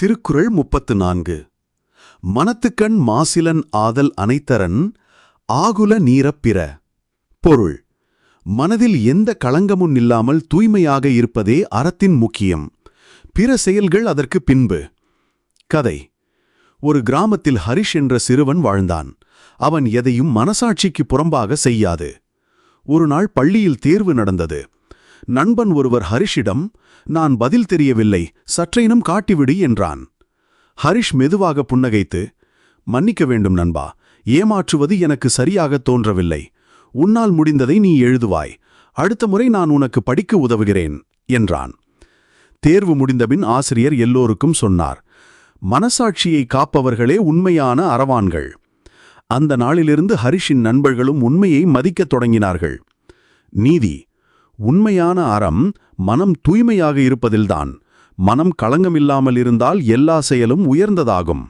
திருக்குறள் 34. மனத்துக்கண் மாசிலன் ஆதல் அனைத்தரன் ஆகுல நீரப்பிற. பொருள்: மனதில் எந்த களங்கமும் இல்லாமல் தூய்மையாக இருப்பதே அறத்தின் முக்கியம். பிற செயல்கள் அதற்கு பின்பு. கதை: ஒரு கிராமத்தில் ஹரிஷ் என்ற சிறுவன் வாழ்ந்தான். அவன் எதையும் மனசாட்சிக்கு புறம்பாக செய்யாது. ஒரு நாள் பள்ளியில் தேர்வு நடந்தது. நண்பன் ஒருவர் ஹரிஷிடம், "நான் பதில் தெரியவில்லை, சற்றேனும் காட்டிவிடு" என்றான். ஹரிஷ் மெதுவாக புன்னகைத்து, "மன்னிக்க வேண்டும் நண்பா, ஏமாற்றுவது எனக்கு சரியாக தோன்றவில்லை. உன்னால் முடிந்ததை நீ எழுதுவாய். அடுத்த முறை நான் உனக்கு படிக்க உதவுகிறேன்" என்றான். தேர்வு முடிந்தபின் ஆசிரியர் எல்லோருக்கும் சொன்னார், "மனசாட்சியை காப்பவர்களே உண்மையான அறவான்கள்." அந்த நாளிலிருந்து ஹரிஷின் நண்பர்களும் உண்மையை மதிக்கத் தொடங்கினார்கள். நீதி: உண்மையான அறம் மனம் தூய்மையாக இருப்பதில்தான். மனம் களங்கமில்லாமல் இருந்தால் எல்லா செயலும் உயர்ந்ததாகும்.